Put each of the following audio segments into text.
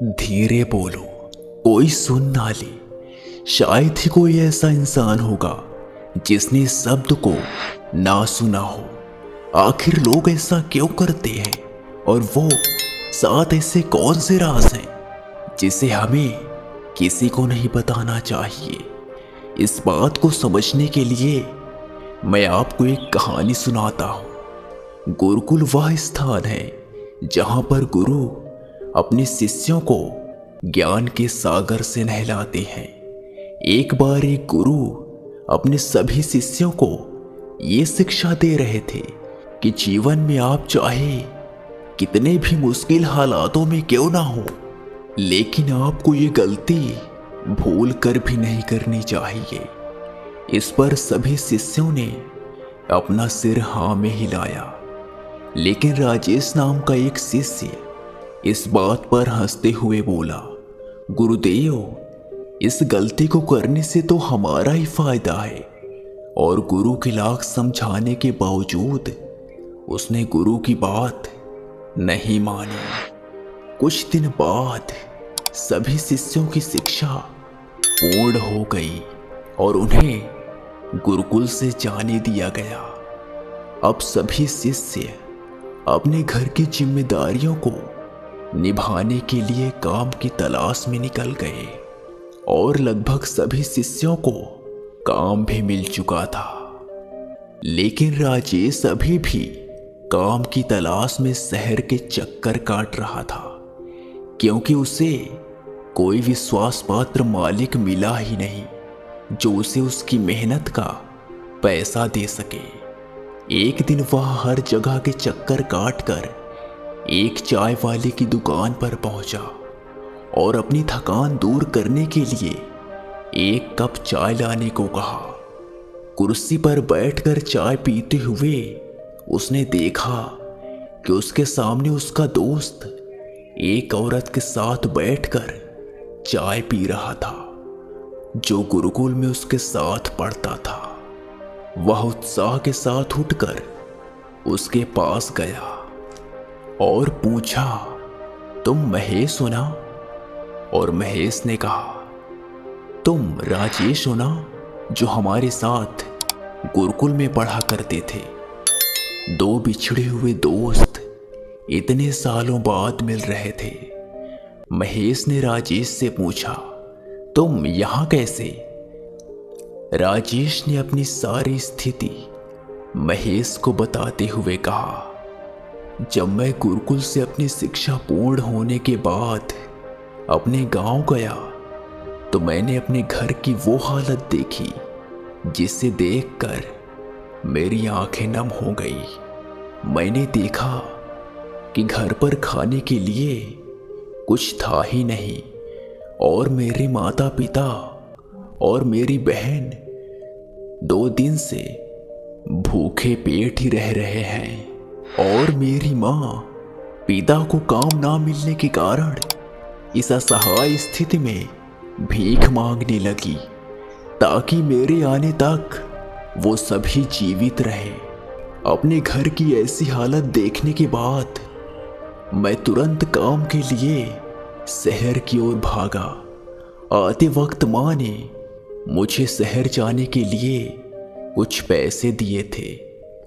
धीरे बोलो, कोई सुन ना ले। शायद ही कोई ऐसा इंसान होगा जिसने इस शब्द को ना सुना हो। आखिर लोग ऐसा क्यों करते हैं, और वो साथ ऐसे कौन से राज हैं जिसे हमें किसी को नहीं बताना चाहिए। इस बात को समझने के लिए मैं आपको एक कहानी सुनाता हूँ। गुरुकुल वह स्थान है जहाँ पर गुरु अपने शिष्यों को ज्ञान के सागर से नहलाते हैं। एक बार एक गुरु अपने सभी शिष्यों को ये शिक्षा दे रहे थे कि जीवन में आप चाहे कितने भी मुश्किल हालातों में क्यों ना हो, लेकिन आपको ये गलती भूल कर भी नहीं करनी चाहिए। इस पर सभी शिष्यों ने अपना सिर हाँ में हिलाया, लेकिन राजेश नाम का एक शिष्य इस बात पर हंसते हुए बोला, गुरुदेव, इस गलती को करने से तो हमारा ही फायदा है। और गुरु की लाख समझाने के बावजूद उसने गुरु की बात नहीं मानी। कुछ दिन बाद सभी शिष्यों की शिक्षा पूर्ण हो गई और उन्हें गुरुकुल से जाने दिया गया। अब सभी शिष्य अपने घर की जिम्मेदारियों को निभाने के लिए काम की तलाश में निकल गए और लगभग सभी शिष्यों को काम भी मिल चुका था। लेकिन राजेश अभी भी काम की तलाश में शहर के चक्कर काट रहा था, क्योंकि उसे कोई विश्वास पात्र मालिक मिला ही नहीं जो उसे उसकी मेहनत का पैसा दे सके। एक दिन वह हर जगह के चक्कर काट कर एक चाय वाले की दुकान पर पहुंचा और अपनी थकान दूर करने के लिए एक कप चाय लाने को कहा। कुर्सी पर बैठकर चाय पीते हुए उसने देखा कि उसके सामने उसका दोस्त एक औरत के साथ बैठकर चाय पी रहा था जो गुरुकुल में उसके साथ पढ़ता था। वह उत्साह के साथ उठकर उसके पास गया और पूछा, तुम महेश हो ना? और महेश ने कहा, तुम राजेश हो ना, जो हमारे साथ गुरुकुल में पढ़ा करते थे। दो बिछड़े हुए दोस्त इतने सालों बाद मिल रहे थे। महेश ने राजेश से पूछा, तुम यहां कैसे? राजेश ने अपनी सारी स्थिति महेश को बताते हुए कहा, जब मैं गुरुकुल से अपनी शिक्षा पूर्ण होने के बाद अपने गांव गया तो मैंने अपने घर की वो हालत देखी जिसे देखकर मेरी आंखें नम हो गई। मैंने देखा कि घर पर खाने के लिए कुछ था ही नहीं और मेरे माता पिता और मेरी बहन 2 दिन से भूखे पेट ही रह रहे हैं और मेरी माँ पिता को काम ना मिलने के कारण इस असहाय स्थिति में भीख मांगने लगी ताकि मेरे आने तक वो सभी जीवित रहे। अपने घर की ऐसी हालत देखने के बाद मैं तुरंत काम के लिए शहर की ओर भागा। आते वक्त माँ ने मुझे शहर जाने के लिए कुछ पैसे दिए थे,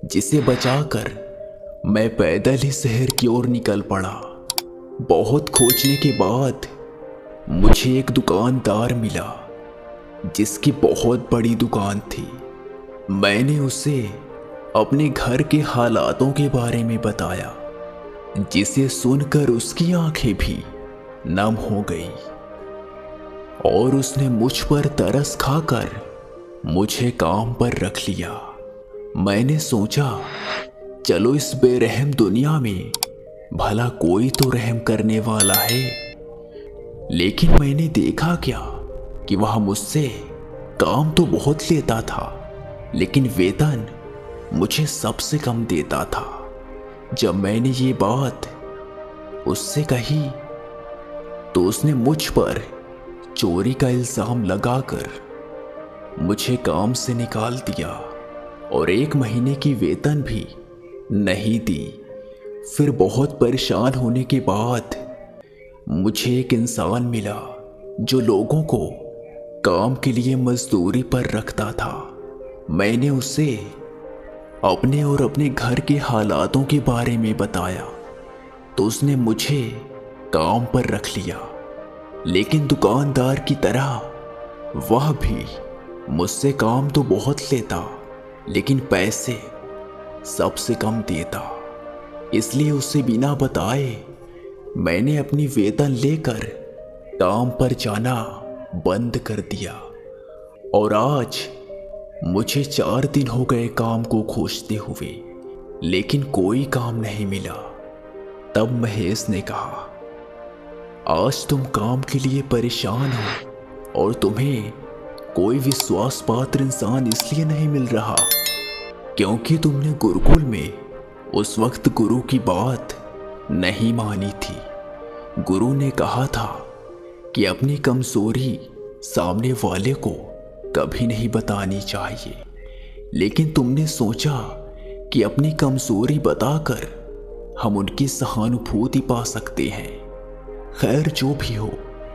जिसे बचाकर मैं पैदल ही शहर की ओर निकल पड़ा। बहुत खोजने के बाद मुझे एक दुकानदार मिला जिसकी बहुत बड़ी दुकान थी। मैंने उसे अपने घर के हालातों के बारे में बताया, जिसे सुनकर उसकी आंखें भी नम हो गई और उसने मुझ पर तरस खाकर मुझे काम पर रख लिया। मैंने सोचा, चलो इस बेरहम दुनिया में भला कोई तो रहम करने वाला है। लेकिन मैंने देखा क्या कि वह मुझसे काम तो बहुत लेता था, लेकिन वेतन मुझे सबसे कम देता था। जब मैंने ये बात उससे कही तो उसने मुझ पर चोरी का इल्जाम लगाकर मुझे काम से निकाल दिया और 1 महीने की वेतन भी नहीं दी। फिर बहुत परेशान होने के बाद मुझे एक इंसान मिला जो लोगों को काम के लिए मजदूरी पर रखता था। मैंने उसे अपने और अपने घर के हालातों के बारे में बताया तो उसने मुझे काम पर रख लिया, लेकिन दुकानदार की तरह वह भी मुझसे काम तो बहुत लेता लेकिन पैसे सबसे कम देता। इसलिए उसे बिना बताए मैंने अपनी वेतन लेकर काम पर जाना बंद कर दिया और आज मुझे 4 दिन हो गए काम को खोजते हुए, लेकिन कोई काम नहीं मिला। तब महेश ने कहा, आज तुम काम के लिए परेशान हो और तुम्हें कोई विश्वास पात्र इंसान इसलिए नहीं मिल रहा क्योंकि तुमने गुरुकुल में उस वक्त गुरु की बात नहीं मानी थी। गुरु ने कहा था कि अपनी कमजोरी सामने वाले को कभी नहीं बतानी चाहिए, लेकिन तुमने सोचा कि अपनी कमजोरी बताकर हम उनकी सहानुभूति पा सकते हैं। खैर जो भी हो,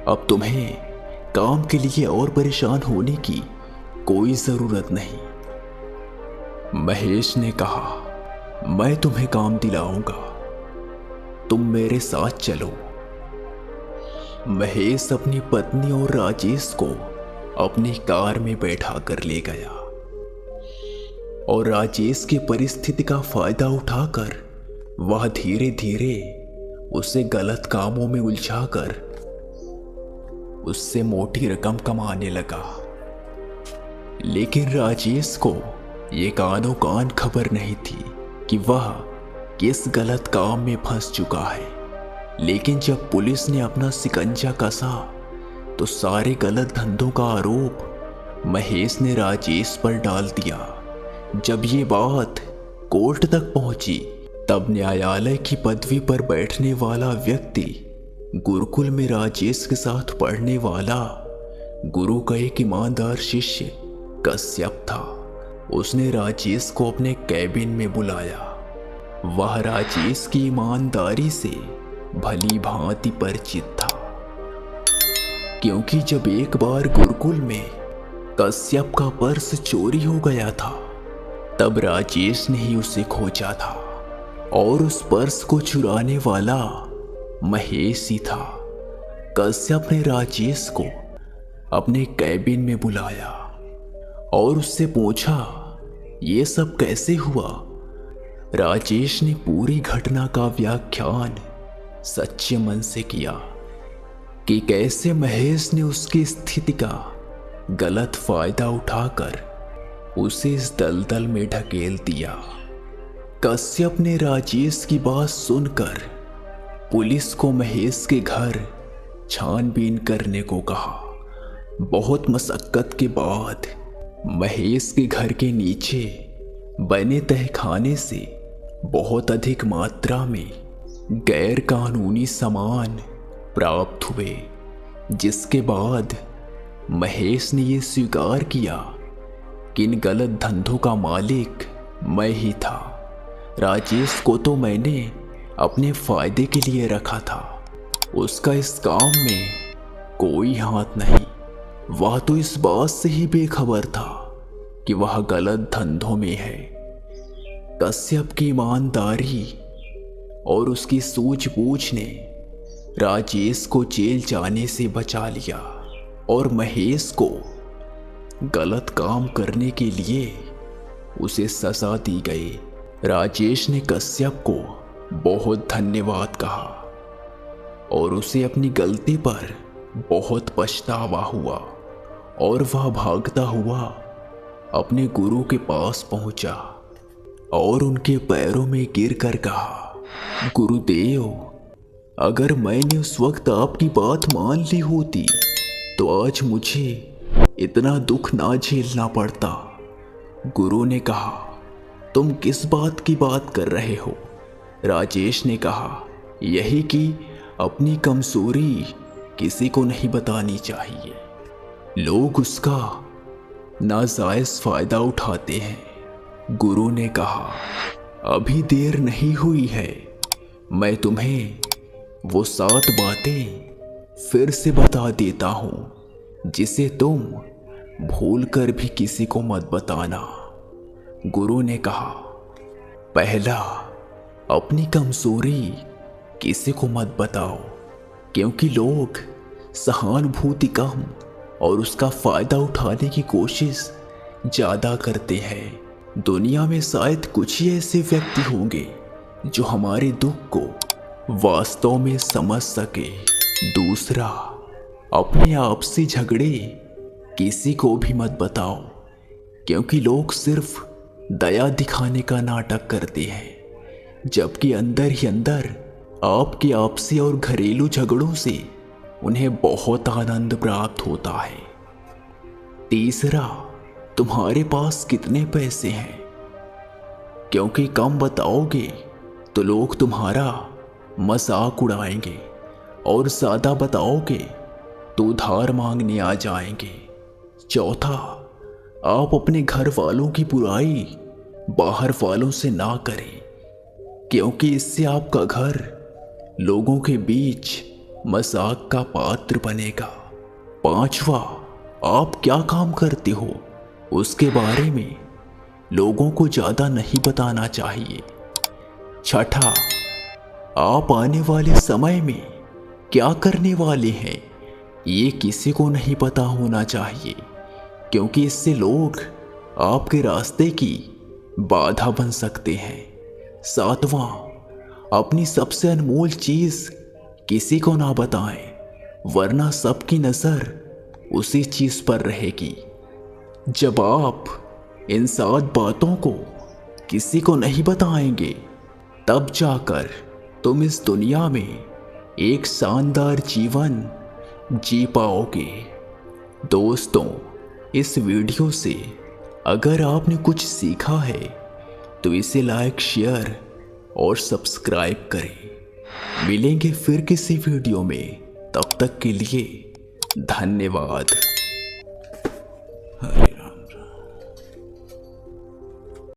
अब तुम्हें काम के लिए और परेशान होने की कोई जरूरत नहीं। महेश ने कहा, मैं तुम्हें काम दिलाऊंगा, तुम मेरे साथ चलो। महेश अपनी पत्नी और राजेश को अपनी कार में बैठा कर ले गया और राजेश की परिस्थिति का फायदा उठाकर वह धीरे धीरे उसे गलत कामों में उलझाकर उससे मोटी रकम कमाने लगा। लेकिन राजेश को ये कानो कान खबर नहीं थी कि वह किस गलत काम में फंस चुका है। लेकिन जब पुलिस ने अपना शिकंजा कसा तो सारे गलत धंधों का आरोप महेश ने राजेश पर डाल दिया। जब ये बात कोर्ट तक पहुंची तब न्यायालय की पदवी पर बैठने वाला व्यक्ति गुरुकुल में राजेश के साथ पढ़ने वाला गुरु का एक ईमानदार शिष्य कश्यप था। उसने राजेश को अपने कैबिन में बुलाया। वह राजेश की ईमानदारी से भली भांति परिचित था, क्योंकि जब एक बार गुरुकुल में कश्यप का पर्स चोरी हो गया था तब राजेश ने ही उसे खोजा था और उस पर्स को चुराने वाला महेश ही था। कश्यप ने राजेश को अपने कैबिन में बुलाया और उससे पूछा, ये सब कैसे हुआ? राजेश ने पूरी घटना का व्याख्यान सच्चे मन से किया कि कैसे महेश ने उसकी स्थिति का गलत फायदा उठाकर उसे इस दलदल में ढकेल दिया। कश्यप ने राजेश की बात सुनकर पुलिस को महेश के घर छानबीन करने को कहा। बहुत मशक्कत के बाद महेश के घर के नीचे बने तहखाने से बहुत अधिक मात्रा में गैर कानूनी सामान प्राप्त हुए, जिसके बाद महेश ने यह स्वीकार किया कि इन गलत धंधों का मालिक मैं ही था। राजेश को तो मैंने अपने फायदे के लिए रखा था, उसका इस काम में कोई हाथ नहीं। वह तो इस बात से ही बेखबर था कि वह गलत धंधों में है। कश्यप की ईमानदारी और उसकी सूझबूझ ने राजेश को जेल जाने से बचा लिया और महेश को गलत काम करने के लिए उसे सजा दी गई। राजेश ने कश्यप को बहुत धन्यवाद कहा और उसे अपनी गलती पर बहुत पछतावा हुआ और वह भागता हुआ अपने गुरु के पास पहुंचा और उनके पैरों में गिरकर कहा, गुरुदेव, अगर मैंने उस वक्त आपकी बात मान ली होती तो आज मुझे इतना दुख ना झेलना पड़ता। गुरु ने कहा, तुम किस बात की बात कर रहे हो? राजेश ने कहा, यही कि अपनी कमजोरी किसी को नहीं बतानी चाहिए, लोग उसका नाजायज फायदा उठाते हैं। गुरु ने कहा, अभी देर नहीं हुई है, मैं तुम्हें वो 7 बातें फिर से बता देता हूं जिसे तुम भूल कर भी किसी को मत बताना। गुरु ने कहा, पहला, अपनी कमजोरी किसी को मत बताओ, क्योंकि लोग सहानुभूति कम और उसका फायदा उठाने की कोशिश ज्यादा करते हैं। दुनिया में शायद कुछ ही ऐसे व्यक्ति होंगे जो हमारे दुख को वास्तव में समझ सके। दूसरा, अपने आपसी झगड़े किसी को भी मत बताओ, क्योंकि लोग सिर्फ दया दिखाने का नाटक करते हैं, जबकि अंदर ही अंदर आपके आपसी और घरेलू झगड़ों से उन्हें बहुत आनंद प्राप्त होता है। तीसरा, तुम्हारे पास कितने पैसे हैं, क्योंकि कम बताओगे तो लोग तुम्हारा मजाक उड़ाएंगे और ज्यादा बताओगे तो उधार मांगने आ जाएंगे। चौथा, आप अपने घर वालों की बुराई बाहर वालों से ना करें, क्योंकि इससे आपका घर लोगों के बीच मजाक का पात्र बनेगा। पांचवा, आप क्या काम करते हो उसके बारे में लोगों को ज्यादा नहीं बताना चाहिए। छठा, आप आने वाले समय में क्या करने वाले हैं ये किसी को नहीं पता होना चाहिए, क्योंकि इससे लोग आपके रास्ते की बाधा बन सकते हैं। सातवां, अपनी सबसे अनमोल चीज किसी को ना बताएं, वरना सबकी नजर उसी चीज पर रहेगी। जब आप इन 7 बातों को किसी को नहीं बताएंगे, तब जाकर तुम इस दुनिया में एक शानदार जीवन जी पाओगे। दोस्तों, इस वीडियो से अगर आपने कुछ सीखा है तो इसे लाइक, शेयर और सब्सक्राइब करें। मिलेंगे फिर किसी वीडियो में, तब तक के लिए धन्यवाद।